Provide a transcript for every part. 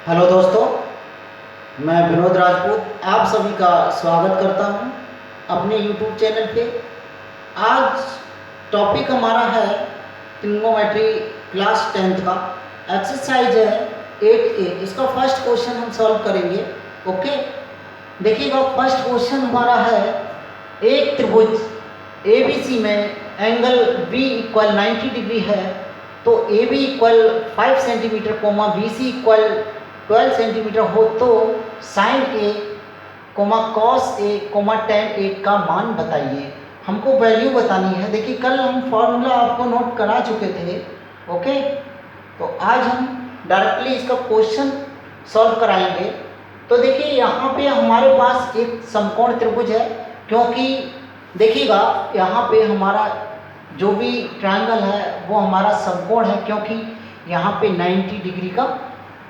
Hello दोस्तों, मैं विनोद राजपूत आप सभी का स्वागत करता हूं अपने यूट्यूब चैनल पे। आज टॉपिक हमारा है ट्रिग्नोमेट्री क्लास 10th का एक्सरसाइज है 8A। इसका फर्स्ट क्वेश्चन हम सॉल्व करेंगे। ओके, देखिएगा फर्स्ट क्वेश्चन हमारा है एक त्रिभुज ABC में एंगल B इक्वल 90 डिग्री है तो AB equal 5 centimetre comma BC equal 12 centimetre हो तो sine A comma cos A comma tan A का मान बताइए। हमको वैल्यू बतानी है। देखिए कल हम फॉर्मूला आपको नोट करा चुके थे। ओके, तो आज हम डायरेक्टली इसका क्वेश्चन सॉल्व कराएंगे। तो देखिए यहाँ पे हमारे पास एक समकोण त्रिभुज है, क्योंकि देखिएगा यहाँ पे हमारा जो भी ट्रायंगल है वो हमारा समकोण है, क्योंकि यहाँ पे 90 डिग्री का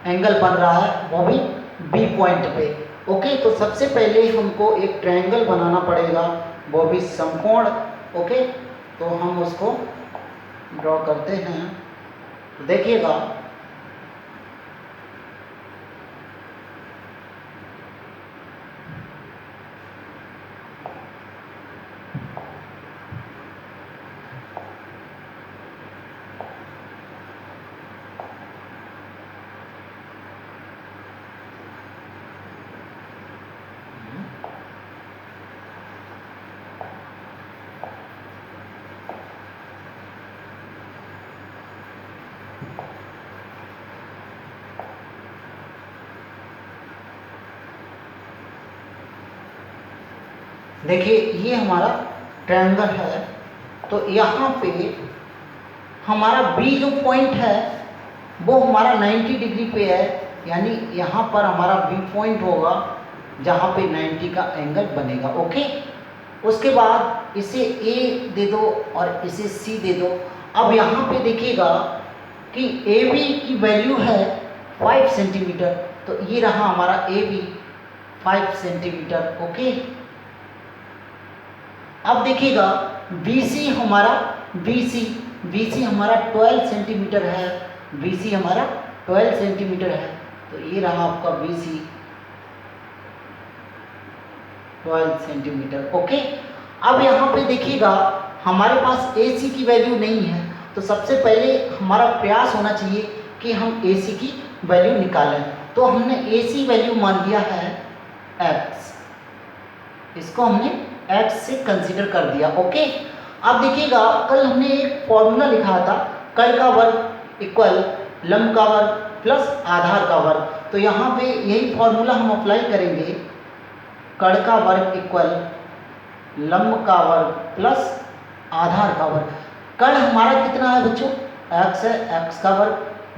एंगल बन रहा है, वो भी बी पॉइंट पे। ओके, तो सबसे पहले हमको एक ट्रायंगल बनाना पड़ेगा, वो भी समकोण। ओके, तो हम उसको ड्रॉ करते हैं। तो देखिएगा देखिए ये हमारा ट्रायंगल है। तो यहाँ पे हमारा बी जो पॉइंट है वो हमारा 90 डिग्री पे है, यानी यहाँ पर हमारा बी पॉइंट होगा जहाँ पे 90 का एंगल बनेगा। ओके, उसके बाद इसे ए दे दो और इसे सी दे दो। अब यहाँ पे देखिएगा कि ए बी की वैल्यू है 5 सेंटीमीटर, तो ये रहा हमारा ए बी 5 सेंटीमीटर। ओके, अब देखिएगा BC हमारा BC हमारा 12 सेंटीमीटर है। BC हमारा 12 सेंटीमीटर है, तो ये रहा आपका BC 12 सेंटीमीटर। ओके, अब यहाँ पे देखिएगा हमारे पास AC की वैल्यू नहीं है, तो सबसे पहले हमारा प्रयास होना चाहिए कि हम AC की वैल्यू निकालें। तो हमने AC वैल्यू मान लिया है x, इसको हमने x से कंसीडर कर दिया। ओके, अब देखिएगा कल हमने एक फॉर्मूला लिखा था, कर्ण का वर्ग इक्वल लंब का वर्ग प्लस आधार का वर्ग। तो यहाँ पे यही फॉर्मूला हम अप्लाई करेंगे, कर्ण का वर्ग इक्वल लंब का वर्ग प्लस आधार का वर्ग। कर्ण हमारा कितना है बच्चों? x है, x का वर्ग।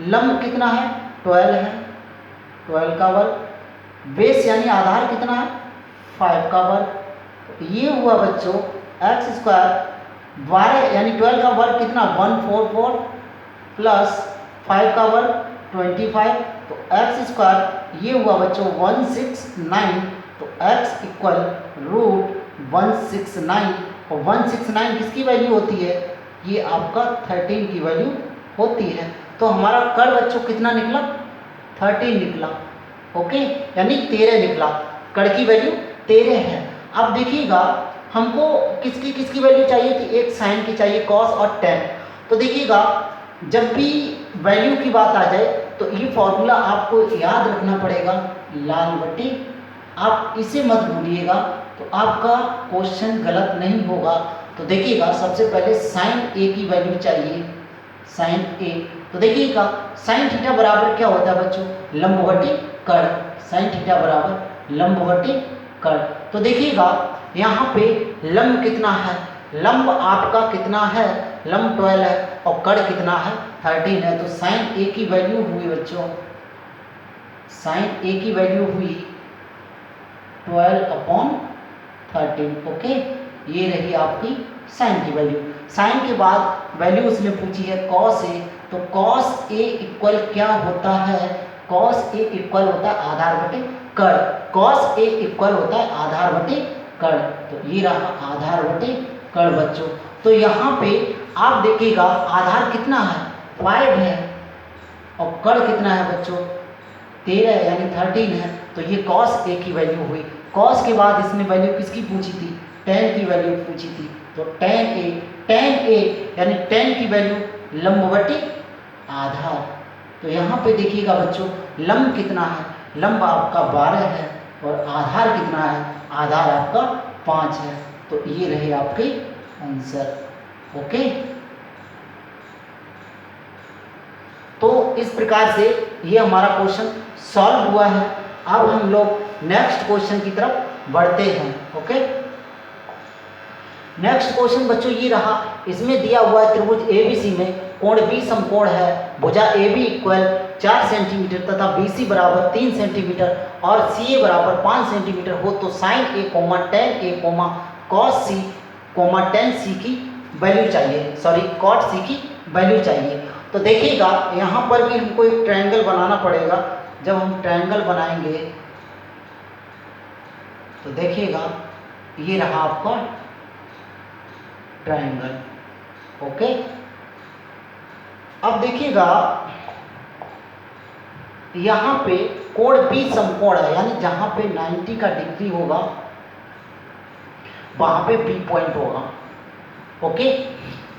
लंब कितना है? 12 है, 12 का वर्ग। बेस यानी आधार कितना है? 5 का वर्ग। ये हुआ बच्चों एक्स स्क्वायर 12 यानी 12 का वर्ग कितना? 144 प्लस 5 का वर्ग 25, तो एक्स स्क्वायर ये हुआ बच्चों 169। तो एक्स इक्वल रूट 169, और 169 किसकी वैल्यू होती है? ये आपका 13 की वैल्यू होती है। तो हमारा कर्ण बच्चों कितना निकला? 13 निकला। ओके, यानी 13 निकला। कर्ण की वैल्यू 13 है। अब देखिएगा हमको किसकी किसकी वैल्यू चाहिए थी? एक साइन की चाहिए, कॉस और टेन। तो देखिएगा जब भी वैल्यू की बात आ जाए तो ये फॉर्मूला आपको याद रखना पड़ेगा, लाल बट्टी। आप इसे मत भूलिएगा, तो आपका क्वेश्चन गलत नहीं होगा। तो देखिएगा सबसे पहले साइन ए की वैल्यू चाहिए, साइन ए। तो देखिएगा साइन थीटा बराबर क्या होता है बच्चों? लंब बटे कर्ण। साइन थीटा बराबर लंब बटे कर्ण। तो देखिएगा यहाँ पे लंब कितना है? लंब आपका कितना है? लंब 12 है और कर्ण कितना है? 13 है। तो साइन ए की वैल्यू हुई बच्चों, साइन ए की वैल्यू हुई 12/13। ओके, ये रही आपकी साइन की वैल्यू। साइन के बाद वैल्यू उसने पूछी है कॉस ए, तो कॉस ए इक्वल क्या होता है? कॉस ए इक्वल होता है आधार बटे कर्ण। कॉस ए इक्वल होता है आधार बटे कर्ण, तो ये रहा आधार बटे कर्ण बच्चों। तो यहाँ पे आप देखिएगा आधार कितना है? 5 है और कर्ण कितना है बच्चों? 13 यानी 13 है, तो ये cos A की वैल्यू हुई। cos के बाद इसने वैल्यू किसकी पूछी थी, tan की वैल्यू पूछी थी, तो tan A यानी tan की वैल्यू लंब बटे आधार। तो यहाँ पे देखिएगा बच्चों, लंब कितना है, लंब आपका 12 है और आधार कितना है, आधार आपका 5 है। तो ये रहे आपके आंसर। ओके, तो इस प्रकार से ये हमारा क्वेश्चन सॉल्व हुआ है। अब हम लोग नेक्स्ट क्वेश्चन की तरफ बढ़ते हैं। ओके, नेक्स्ट क्वेश्चन बच्चों ये रहा, इसमें दिया हुआ है त्रिभुज ABC में कोण B समकोण है, भुजा AB इक्वल 4 सेंटीमीटर तथा BC बराबर 3 सेंटीमीटर और CA बराबर 5 सेंटीमीटर हो तो sin A, tan A, cos C, tan C की वैल्यू चाहिए, cot C की वैल्यू चाहिए। तो देखिएगा यहाँ पर भी हमको एक ट्रायंगल बनाना पड़ेगा। जब हम ट्रायंगल बनाएंगे तो देखिएगा ये रहा आपका ट्रायंगल। ओके, अब देखिएगा यहाँ पे कोण B समकोण है, यानी जहाँ पे 90 का डिग्री होगा वहाँ पे B पॉइंट होगा। ओके,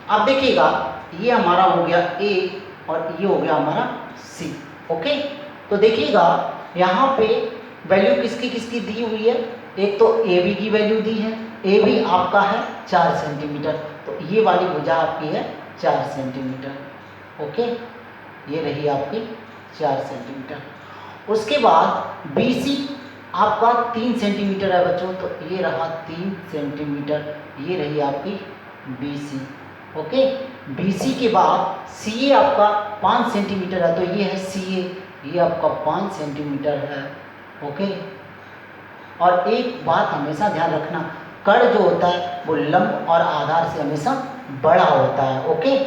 अब देखिएगा ये हमारा हो गया A और ये हो गया हमारा C। ओके, तो देखिएगा यहाँ पे वैल्यू किसकी किसकी दी हुई है, एक तो AB की वैल्यू दी है, AB आपका है 4 सेंटीमीटर, तो ये वाली भुजा आपकी है 4 सेंटीमीटर। ओके, ये रही आपकी 4 सेंटीमीटर। उसके बाद BC आपका 3 सेंटीमीटर है बच्चों, तो ये रहा 3 सेंटीमीटर, ये रही आपकी BC। ओके, BC के बाद CA आपका 5 सेंटीमीटर है, तो ये है CA, ये आपका 5 सेंटीमीटर है। ओके, और एक बात हमेशा ध्यान रखना, कण जो होता है वो लंब और आधार से हमेशा बड़ा होता है। ओके,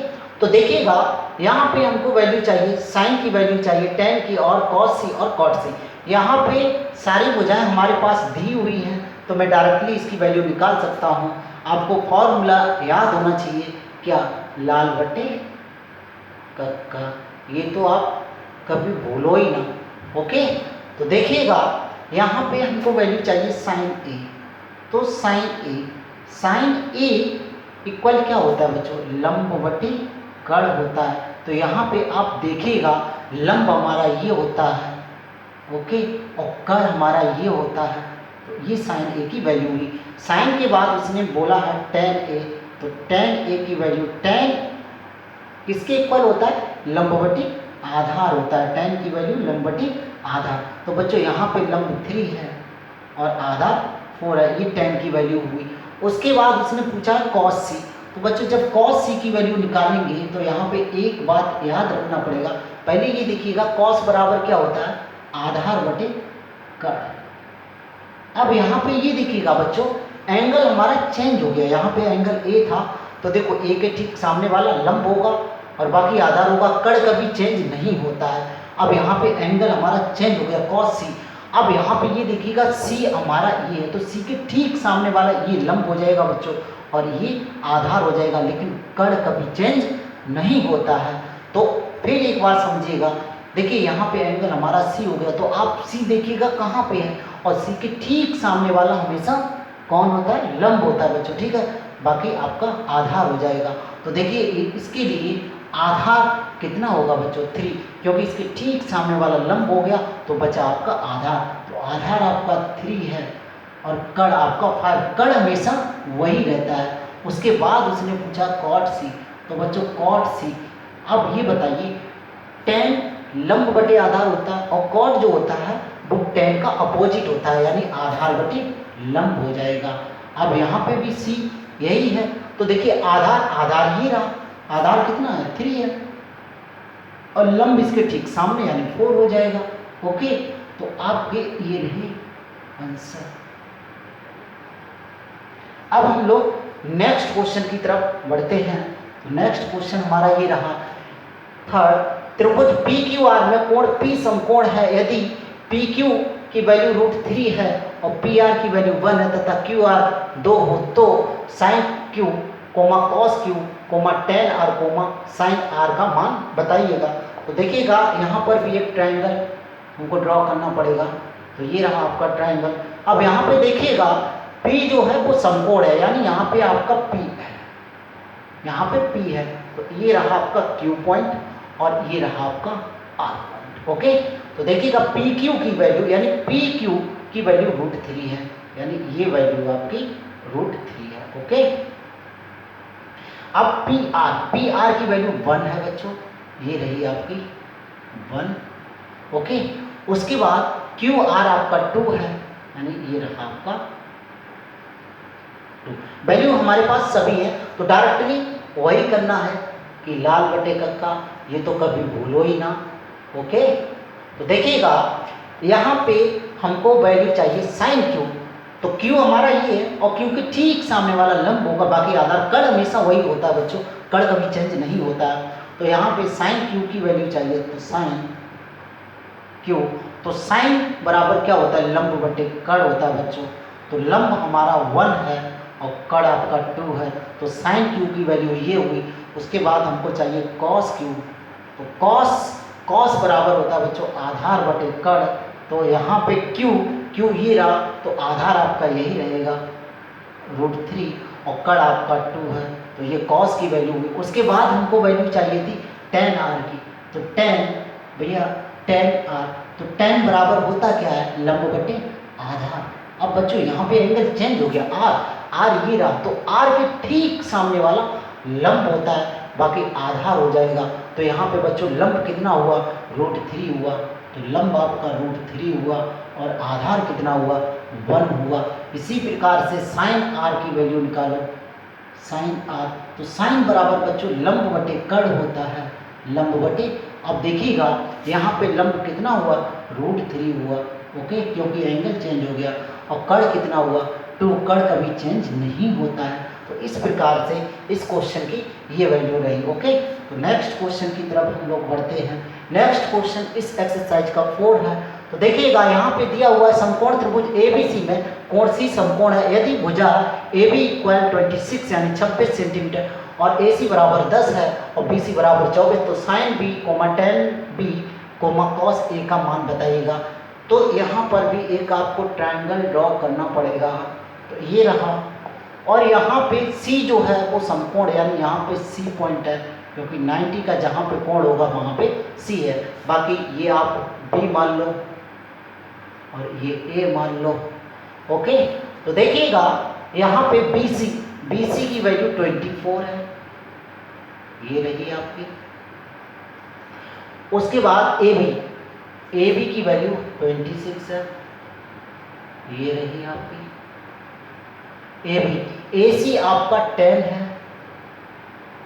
तो देखिएगा यहाँ पे हमको वैल्यू चाहिए, साइन की वैल्यू चाहिए, tan की और cos C और cot C। यहाँ पे सारी भुजाएं हमारे पास दी हुई हैं, तो मैं डायरेक्टली इसकी वैल्यू निकाल सकता हूँ। आपको फॉर्मूला याद होना चाहिए, क्या, लाल बटे कक्का, ये तो आप कभी भूलो ही ना। ओके, तो देखिएगा यहाँ पे हमको वैल्यू चाहिए साइन A, तो साइन A इक्वल क्या होता है बच्चों, लंब बटे कण होता है। तो यहाँ पे आप देखिएगा लंब हमारा ये होता है, ओके, और कण हमारा ये होता है, तो ये साइन A की वैल्यू हुई। साइन के बाद उसने बोला है tan A, तो tan A की वैल्यू, tan किसके इक्वल होता है, लंब बटे आधार होता है, tan की वैल्यू लंब बटे आधार। तो बच्चों यहाँ पे लंब 3 है और आधार 4 है, ये tan की वैल्यू हुई। उसके बाद उसने पूछा है cos C, तो बच्चों जब cos C की वैल्यू निकालेंगे तो यहाँ पे एक बात याद रखना पड़ेगा। पहले ये देखिएगा cos बराबर क्या होता है, आधार बटे कण। अब यहाँ पे ये देखिएगा बच्चों, एंगल हमारा चेंज हो गया। यहाँ पे एंगल A था, तो देखो A के ठीक सामने वाला लंब होगा और बाकी आधार होगा, कण कभी चेंज नहीं होता है। अब यहाँ पे एंगल हमारा चेंज हो गया cos C। अब यहाँ पे ये देखिएगा C हमारा ये है, तो C के ठीक सामने वाला ये लंब हो जाएगा बच्चों और ये आधार हो जाएगा, लेकिन कण कभी चेंज नहीं होता है। तो फिर एक बार समझिएगा, देखिए यहाँ पे एंगल हमारा C हो गया, तो आप C देखिएगा कहाँ पे है, और C के ठीक सामने वाला हमेशा कौन होता है, लंब होता है बच्चों, ठीक है, बाकी आपका आधार हो जाएगा। तो देखिए इसके लिए आधार कितना होगा बच्चों, 3, क्योंकि इसके ठीक सामने वाला लंब हो गया तो बचा आपका आधार, तो आधार आपका 3 है और कण आपका 5, कण हमेशा वही रहता है। उसके बाद उसने पूछा cot C, तो बच्चों cot C, अब ये बताइए tan लंब बटे आधार होता है और cot जो होता है वो tan का अपोजिट होता है, यानी आधार बटे लंब हो जाएगा। अब यहाँ पे भी C यही है, तो देखिए आधार ही रहा, आधार कितना है, 3 है और लंब इसके ठीक सामने यानी 4 हो जाएगा। ओके, तो आपके ये रहे आंसर। अब हम लोग नेक्स्ट क्वेश्चन की तरफ बढ़ते हैं। तो नेक्स्ट क्वेश्चन हमारा ये रहा, थर्ड, त्रिभुज PQR में कोण P समकोण है यदि PQ की वैल्यू √3 है और PR की वैल्यू 1 है तथा QR 2 हो तो sin Q, cos Q, tan R, sin R का मान बताइएगा। तो देखिएगा यहाँ पर भी एक ट्रायंगल हमको ड्रॉ करना पड़ेगा। तो ये रहा आपका ट्राइंगल। अब यहाँ पे देखिएगा P जो है वो समकोण है, यानी यहाँ पे आपका P है, यहाँ पे P है, तो ये रहा आपका Q पॉइंट और ये रहा आपका R पॉइंट। ओके, तो देखिएगा PQ की वैल्यू यानी PQ की वैल्यू √3 है, यानी ये वैल्यू आपकी √3 है। ओके, अब PR की वैल्यू 1 है बच्चों, ये रही आपकी 1। ओके, उसके बाद QR आपका 2 है, यानी ये रहा आपका 2। वैल्यू हमारे पास सभी है, तो डायरेक्टली वही करना है कि लाल बटे कक्का, ये तो कभी भूलो ही ना। ओके, तो देखिएगा यहाँ पे हमको वैल्यू चाहिए साइन Q, तो Q हमारा ये है और Q के ठीक सामने वाला लंब होगा, बाकी आधार कण हमेशा वही होता है बच्चों, कण कभी चेंज नहीं होता है। तो यहाँ पे साइन Q की वैल्यू चाहिए, तो साइन Q, तो साइन बराबर क्या होता है, लंब बटे कण होता है बच्चों। तो लंब हमारा 1 है और कण आपका 2 है, तो साइन Q की वैल्यू ये हुई। उसके बाद हमको चाहिए कॉस Q, तो कॉस बराबर होता है बच्चों आधार बटे कण, तो यहाँ पे Q ये रहा, तो आधार आपका यही रहेगा √3 और कण आपका 2 है, तो ये कॉस की वैल्यू हुई। उसके बाद हमको वैल्यू चाहिए थी tan R की, तो tan भैया tan R, तो tan बराबर होता क्या है, लंब बटे आधार। अब बच्चों यहाँ पे एंगल चेंज हो गया, R ये रहा, तो R के ठीक सामने वाला लंब होता है, बाकी आधार हो जाएगा। तो यहाँ पे बच्चों लंब कितना हुआ, √3 हुआ, तो लंब आपका √3 हुआ और आधार कितना हुआ, 1 हुआ। इसी प्रकार से साइन R की वैल्यू निकालो, साइन R, तो साइन बराबर बच्चों लंब बटे कण होता है, लंब बटे, अब देखिएगा यहाँ पे लंब कितना हुआ, √3 हुआ। ओके, क्योंकि एंगल चेंज हो गया, और कण कितना हुआ, 2, कण कभी चेंज नहीं होता है। तो इस प्रकार से इस क्वेश्चन की ये वैल्यू रही। ओके, तो नेक्स्ट क्वेश्चन की तरफ हम लोग बढ़ते हैं। नेक्स्ट क्वेश्चन इस एक्सरसाइज का 4 है। तो देखिएगा यहाँ पे दिया हुआ है समकोण त्रिभुज ABC में कोण C समकोण है, यदि भुजा AB = 26 यानी 26 सेंटीमीटर और AC बराबर 10 है और BC बराबर 24, तो sign B, tan B, cos A का मान बताइएगा। तो यहाँ पर भी एक आपको ट्रायंगल ड्रॉ करना पड़ेगा, तो ये रहा, और यहाँ पे C जो है वो समकोण, यानी यहाँ पे C पॉइंट है, क्योंकि 90 का जहाँ पे कोण होगा वहाँ पे C है। बाकी ये आप B मान लो और ये A मान लो। ओके, तो देखिएगा यहाँ पे BC की वैल्यू 24 है, ये रही आपकी। उसके बाद AB की वैल्यू 26 है, ये रही आपकी AB। AC आपका 10 है,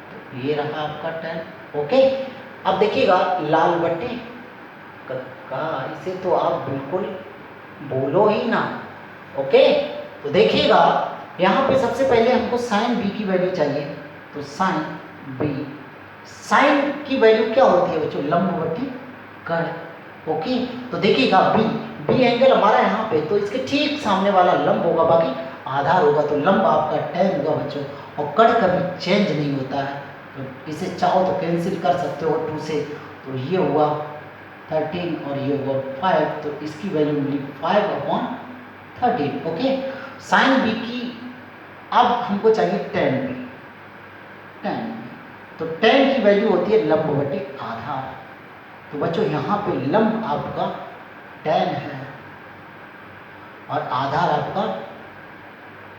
तो ये रहा आपका 10। ओके, अब देखिएगा लाल बटे कक्का, इसे तो आप बिल्कुल बोलो ही ना। ओके, तो देखिएगा यहाँ पे सबसे पहले हमको साइन B की वैल्यू चाहिए, तो साइन B, साइन की वैल्यू क्या होती है बच्चों, लंब बटे कण। ओके, तो देखिएगा B एंगल हमारा यहाँ पे, तो इसके ठीक सामने वाला लंब होगा, बाकी आधार होगा, तो लंब आपका 10 होगा बच्चों, और कण कभी चेंज नहीं होता है, तो इसे चाहो तो कैंसिल कर सकते हो 2 से, तो ये हुआ 13 और ये हुआ 5, तो इसकी वैल्यू मिली 5/13। ओके, साइन B की अब हमको चाहिए tan B, तो tan की वैल्यू होती है लंब बटे आधार। तो बच्चों यहाँ पे लंब आपका 10 है और आधार आपका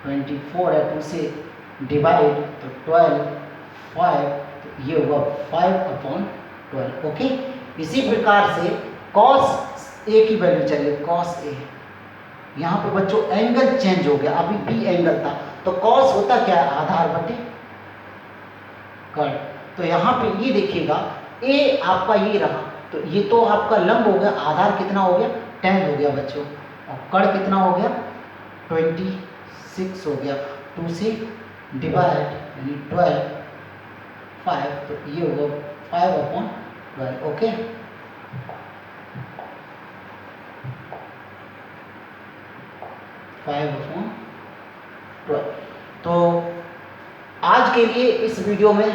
24 है, 2 से डिवाइड, तो 12, 5, तो ये हुआ 5/12। ओके, इसी प्रकार से cos A की वैल्यू चाहिए, cos A, यहाँ पे बच्चों एंगल चेंज हो गया, अभी B एंगल था, तो cos होता क्या है, आधार बटे कण। तो यहाँ पे ये देखिएगा A आपका ये रहा, तो ये तो आपका लंब हो गया, आधार कितना हो गया, 10 हो गया बच्चों, और कण कितना हो गया, 26 हो गया, 2 से डिवाइड यानी 12, 5, तो ये होगा 5/12। ओके, तो आज के लिए इस वीडियो में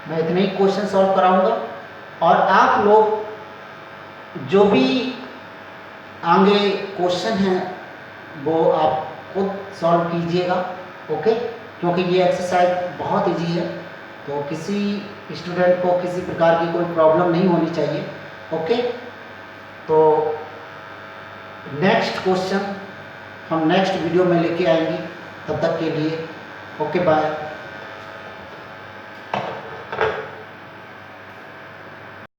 मैं इतने ही क्वेश्चन सॉल्व कराऊंगा, और आप लोग जो भी आगे क्वेश्चन है वो आप खुद सॉल्व कीजिएगा, ओके, क्योंकि ये एक्सरसाइज बहुत इजी है, तो किसी स्टूडेंट को किसी प्रकार की कोई प्रॉब्लम नहीं होनी चाहिए, ओके। तो नेक्स्ट क्वेश्चन हम नेक्स्ट वीडियो में लेके आएंगे, तब तक के लिए ओके बाय।